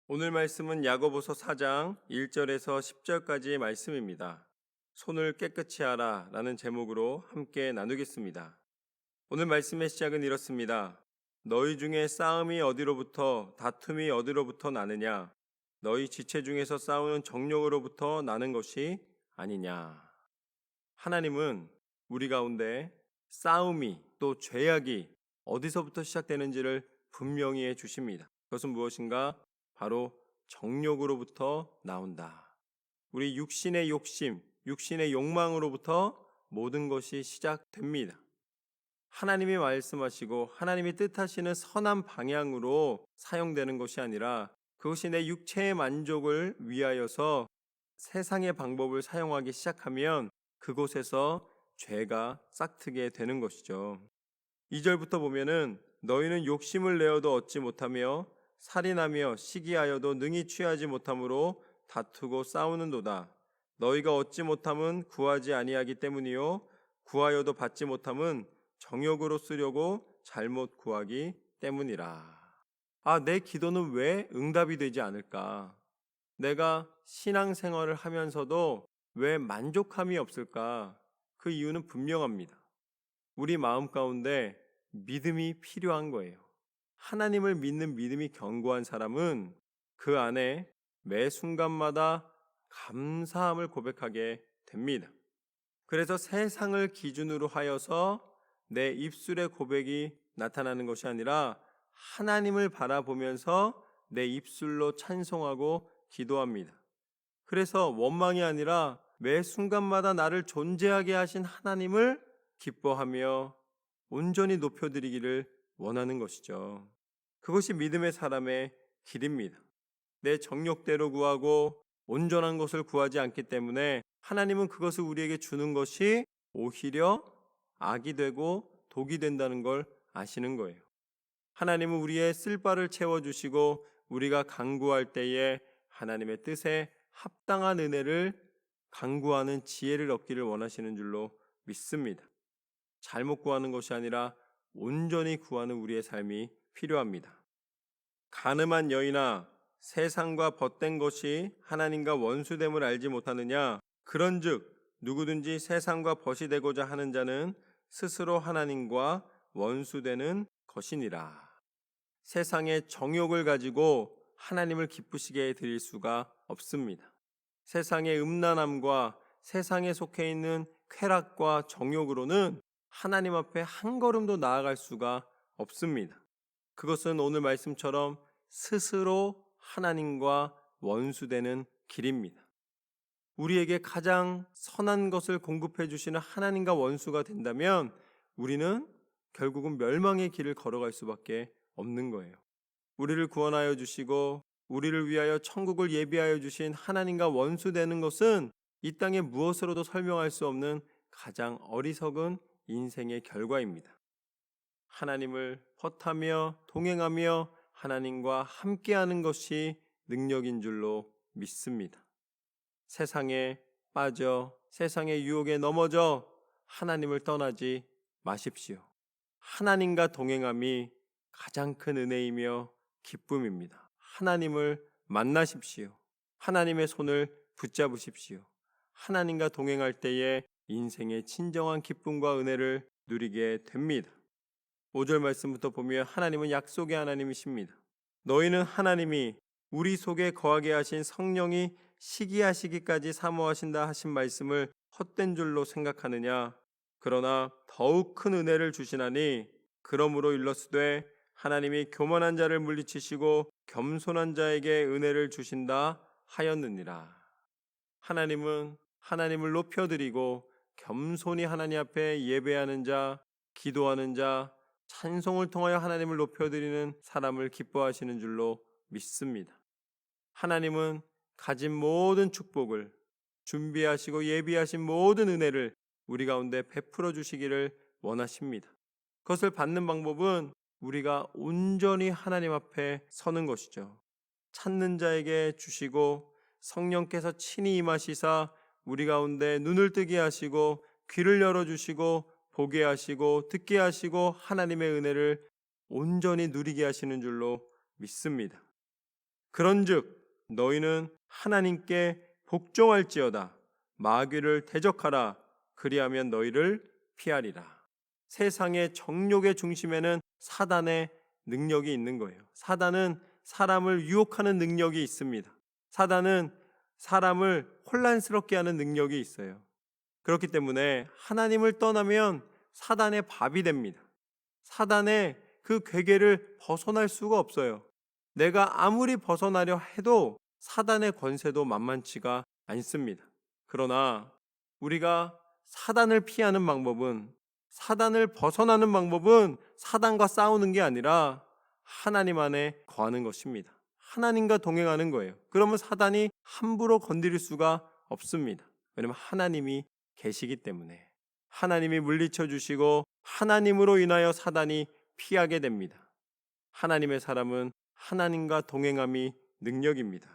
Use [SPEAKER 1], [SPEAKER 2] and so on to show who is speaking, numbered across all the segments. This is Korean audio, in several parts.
[SPEAKER 1] 오늘 말씀은 야고보서 4장 1절에서 10절까지의 말씀입니다. 손을 깨끗이 하라 라는 제목으로 함께 나누겠습니다. 오늘 말씀의 시작은 이렇습니다. 너희 중에 싸움이 어디로부터 다툼이 어디로부터 나느냐? 너희 지체 중에서 싸우는 정욕으로부터 나는 것이 아니냐? 하나님은 우리 가운데 싸움이 또 죄악이 어디서부터 시작되는지를 분명히 해 주십니다. 그것은 무엇인가? 바로 정욕으로부터 나온다. 우리 육신의 욕심, 육신의 욕망으로부터 모든 것이 시작됩니다. 하나님이 말씀하시고 하나님이 뜻하시는 선한 방향으로 사용되는 것이 아니라 그것이 내 육체의 만족을 위하여서 세상의 방법을 사용하기 시작하면 그곳에서 죄가 싹트게 되는 것이죠. 2절부터 보면은 너희는 욕심을 내어도 얻지 못하며 살인하며 시기하여도 능히 취하지 못함으로 다투고 싸우는도다. 너희가 얻지 못함은 구하지 아니하기 때문이요 구하여도 받지 못함은 정욕으로 쓰려고 잘못 구하기 때문이라. 내 기도는 왜 응답이 되지 않을까? 내가 신앙생활을 하면서도 왜 만족함이 없을까? 그 이유는 분명합니다. 우리 마음 가운데 믿음이 필요한 거예요. 하나님을 믿는 믿음이 견고한 사람은 그 안에 매 순간마다 감사함을 고백하게 됩니다. 그래서 세상을 기준으로 하여서 내 입술의 고백이 나타나는 것이 아니라 하나님을 바라보면서 내 입술로 찬송하고 기도합니다. 그래서 원망이 아니라 매 순간마다 나를 존재하게 하신 하나님을 기뻐하며 온전히 높여드리기를 원하는 것이죠. 그것이 믿음의 사람의 길입니다. 내 정욕대로 구하고 온전한 것을 구하지 않기 때문에 하나님은 그것을 우리에게 주는 것이 오히려 악이 되고 독이 된다는 걸 아시는 거예요. 하나님은 우리의 쓸바를 채워주시고 우리가 간구할 때에 하나님의 뜻에 합당한 은혜를 간구하는 지혜를 얻기를 원하시는 줄로 믿습니다. 잘못 구하는 것이 아니라 온전히 구하는 우리의 삶이 필요합니다. 간음한 여인아, 세상과 벗된 것이 하나님과 원수됨을 알지 못하느냐? 그런즉 누구든지 세상과 벗이 되고자 하는 자는 스스로 하나님과 원수되는 것이니라. 세상의 정욕을 가지고 하나님을 기쁘시게 드릴 수가 없습니다. 세상의 음란함과 세상에 속해 있는 쾌락과 정욕으로는 하나님 앞에 한 걸음도 나아갈 수가 없습니다. 그것은 오늘 말씀처럼 스스로 하나님과 원수되는 길입니다. 우리에게 가장 선한 것을 공급해 주시는 하나님과 원수가 된다면 우리는 결국은 멸망의 길을 걸어갈 수밖에 없는 거예요. 우리를 구원하여 주시고 우리를 위하여 천국을 예비하여 주신 하나님과 원수되는 것은 이 땅에 무엇으로도 설명할 수 없는 가장 어리석은 인생의 결과입니다. 하나님을 허타며 동행하며 하나님과 함께하는 것이 능력인 줄로 믿습니다. 세상에 빠져 세상의 유혹에 넘어져 하나님을 떠나지 마십시오. 하나님과 동행함이 가장 큰 은혜이며 기쁨입니다. 하나님을 만나십시오. 하나님의 손을 붙잡으십시오. 하나님과 동행할 때에 인생의 진정한 기쁨과 은혜를 누리게 됩니다. 5절 말씀부터 보면 하나님은 약속의 하나님이십니다. 너희는 하나님이 우리 속에 거하게 하신 성령이 시기하시기까지 사모하신다 하신 말씀을 헛된 줄로 생각하느냐? 그러나 더욱 큰 은혜를 주시나니 그러므로 일러스되 하나님이 교만한 자를 물리치시고 겸손한 자에게 은혜를 주신다 하였느니라. 하나님은 하나님을 높여드리고 겸손히 하나님 앞에 예배하는 자, 기도하는 자, 찬송을 통하여 하나님을 높여드리는 사람을 기뻐하시는 줄로 믿습니다. 하나님은 가진 모든 축복을 준비하시고 예비하신 모든 은혜를 우리 가운데 베풀어 주시기를 원하십니다. 그것을 받는 방법은 우리가 온전히 하나님 앞에 서는 것이죠. 찾는 자에게 주시고 성령께서 친히 임하시사 우리 가운데 눈을 뜨게 하시고 귀를 열어주시고 보게 하시고 듣게 하시고 하나님의 은혜를 온전히 누리게 하시는 줄로 믿습니다. 그런즉 너희는 하나님께 복종할지어다. 마귀를 대적하라. 그리하면 너희를 피하리라. 세상의 정욕의 중심에는 사단의 능력이 있는 거예요. 사단은 사람을 유혹하는 능력이 있습니다. 사단은 사람을 혼란스럽게 하는 능력이 있어요. 그렇기 때문에 하나님을 떠나면 사단의 밥이 됩니다. 사단의 그 괴계를 벗어날 수가 없어요. 내가 아무리 벗어나려 해도 사단의 권세도 만만치가 않습니다. 그러나 우리가 사단을 피하는 방법은, 사단을 벗어나는 방법은 사단과 싸우는 게 아니라 하나님 안에 거하는 것입니다. 하나님과 동행하는 거예요. 그러면 사단이 함부로 건드릴 수가 없습니다. 왜냐하면 하나님이 계시기 때문에. 하나님이 물리쳐 주시고 하나님으로 인하여 사단이 피하게 됩니다. 하나님의 사람은 하나님과 동행함이 능력입니다.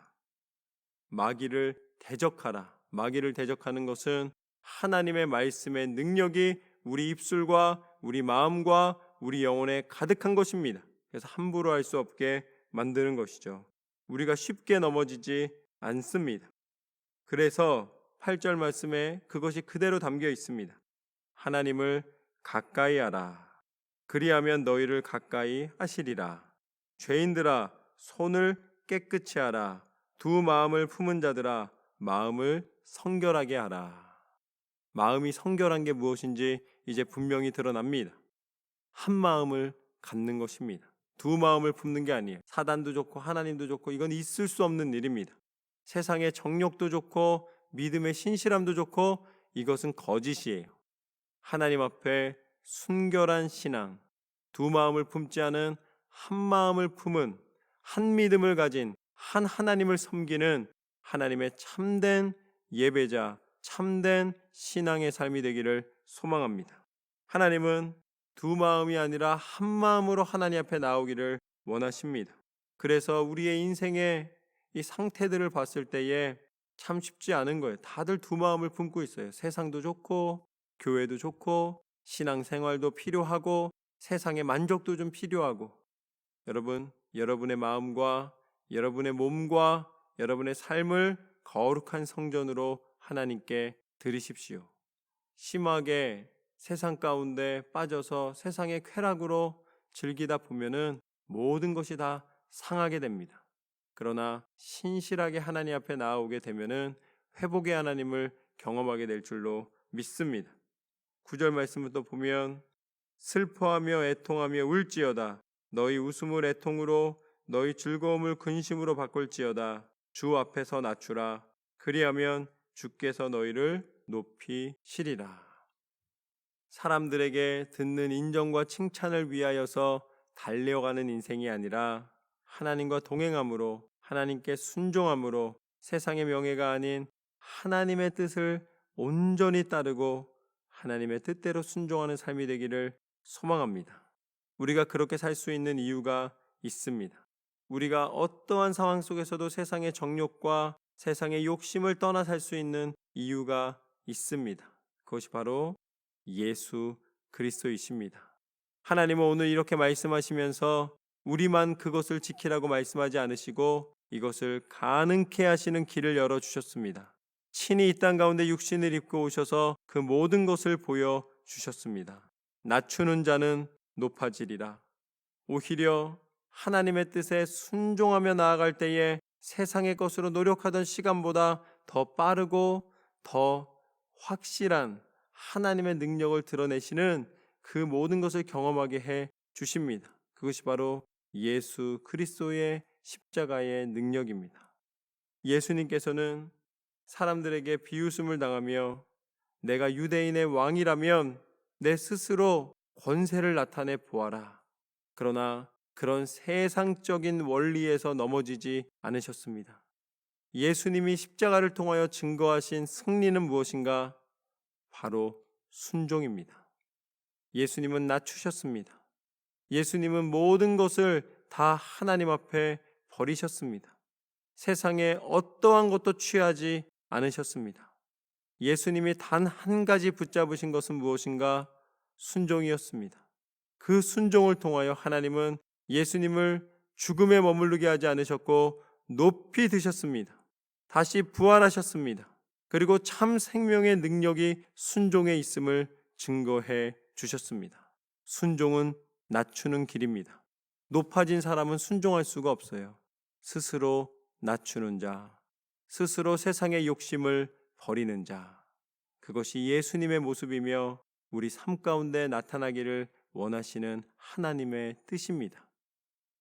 [SPEAKER 1] 마귀를 대적하라. 마귀를 대적하는 것은 하나님의 말씀의 능력이 우리 입술과 우리 마음과 우리 영혼에 가득한 것입니다. 그래서 함부로 할 수 없게 만드는 것이죠. 우리가 쉽게 넘어지지 않습니다. 그래서 8절 말씀에 그것이 그대로 담겨 있습니다. 하나님을 가까이 하라. 그리하면 너희를 가까이 하시리라. 죄인들아, 손을 깨끗이 하라. 두 마음을 품은 자들아, 마음을 성결하게 하라. 마음이 성결한 게 무엇인지 이제 분명히 드러납니다. 한 마음을 갖는 것입니다. 두 마음을 품는 게 아니에요. 사단도 좋고 하나님도 좋고 이건 있을 수 없는 일입니다. 세상의 정욕도 좋고 믿음의 신실함도 좋고 이것은 거짓이에요. 하나님 앞에 순결한 신앙, 두 마음을 품지 않은 한 마음을 품은 한 믿음을 가진 한 하나님을 섬기는 하나님의 참된 예배자, 참된 신앙의 삶이 되기를 소망합니다. 하나님은 두 마음이 아니라 한 마음으로 하나님 앞에 나오기를 원하십니다. 그래서 우리의 인생의 이 상태들을 봤을 때에 참 쉽지 않은 거예요. 다들 두 마음을 품고 있어요. 세상도 좋고 교회도 좋고 신앙생활도 필요하고 세상의 만족도 좀 필요하고. 여러분, 여러분의 마음과 여러분의 몸과 여러분의 삶을 거룩한 성전으로 하나님께 드리십시오. 심하게 세상 가운데 빠져서 세상의 쾌락으로 즐기다 보면은 모든 것이 다 상하게 됩니다. 그러나 신실하게 하나님 앞에 나아오게 되면은 회복의 하나님을 경험하게 될 줄로 믿습니다. 9절 말씀부터 보면 슬퍼하며 애통하며 울지어다. 너희 웃음을 애통으로 너희 즐거움을 근심으로 바꿀지어다. 주 앞에서 낮추라. 그리하면 주께서 너희를 높이시리라. 사람들에게 듣는 인정과 칭찬을 위하여서 달려가는 인생이 아니라 하나님과 동행함으로, 하나님께 순종함으로 세상의 명예가 아닌 하나님의 뜻을 온전히 따르고 하나님의 뜻대로 순종하는 삶이 되기를 소망합니다. 우리가 그렇게 살 수 있는 이유가 있습니다. 우리가 어떠한 상황 속에서도 세상의 정욕과 세상의 욕심을 떠나 살 수 있는 이유가 있습니다. 그것이 바로 예수 그리스도이십니다. 하나님은 오늘 이렇게 말씀하시면서 우리만 그것을 지키라고 말씀하지 않으시고 이것을 가능케 하시는 길을 열어주셨습니다. 친히 이 땅 가운데 육신을 입고 오셔서 그 모든 것을 보여주셨습니다. 낮추는 자는 높아지리라. 오히려 하나님의 뜻에 순종하며 나아갈 때에 세상의 것으로 노력하던 시간보다 더 빠르고 더 확실한 하나님의 능력을 드러내시는 그 모든 것을 경험하게 해 주십니다. 그것이 바로 예수 그리스도의 십자가의 능력입니다. 예수님께서는 사람들에게 비웃음을 당하며 내가 유대인의 왕이라면 내 스스로 권세를 나타내 보아라. 그러나 그런 세상적인 원리에서 넘어지지 않으셨습니다. 예수님이 십자가를 통하여 증거하신 승리는 무엇인가? 바로 순종입니다. 예수님은 낮추셨습니다. 예수님은 모든 것을 다 하나님 앞에 버리셨습니다. 세상에 어떠한 것도 취하지 않으셨습니다. 예수님이 단 한 가지 붙잡으신 것은 무엇인가? 순종이었습니다. 그 순종을 통하여 하나님은 예수님을 죽음에 머무르게 하지 않으셨고 높이 드셨습니다. 다시 부활하셨습니다. 그리고 참 생명의 능력이 순종에 있음을 증거해 주셨습니다. 순종은 낮추는 길입니다. 높아진 사람은 순종할 수가 없어요. 스스로 낮추는 자, 스스로 세상의 욕심을 버리는 자, 그것이 예수님의 모습이며 우리 삶 가운데 나타나기를 원하시는 하나님의 뜻입니다.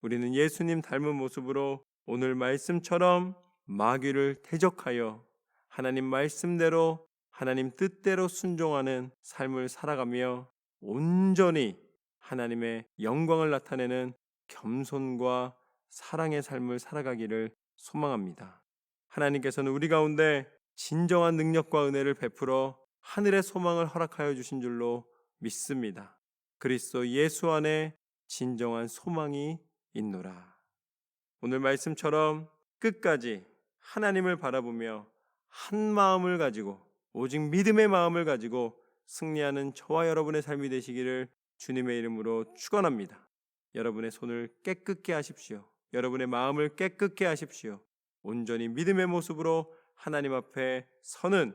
[SPEAKER 1] 우리는 예수님 닮은 모습으로 오늘 말씀처럼 마귀를 대적하여 하나님 말씀대로 하나님 뜻대로 순종하는 삶을 살아가며 온전히 하나님의 영광을 나타내는 겸손과 사랑의 삶을 살아가기를 소망합니다. 하나님께서는 우리 가운데 진정한 능력과 은혜를 베풀어 하늘의 소망을 허락하여 주신 줄로 믿습니다. 그리스도 예수 안에 진정한 소망이 있노라. 오늘 말씀처럼 끝까지 하나님을 바라보며 한 마음을 가지고 오직 믿음의 마음을 가지고 승리하는 저와 여러분의 삶이 되시기를 주님의 이름으로 축원합니다. 여러분의 손을 깨끗게 하십시오. 여러분의 마음을 깨끗게 하십시오. 온전히 믿음의 모습으로 하나님 앞에 서는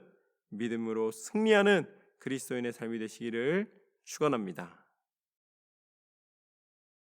[SPEAKER 1] 믿음으로 승리하는 그리스도인의 삶이 되시기를 축원합니다.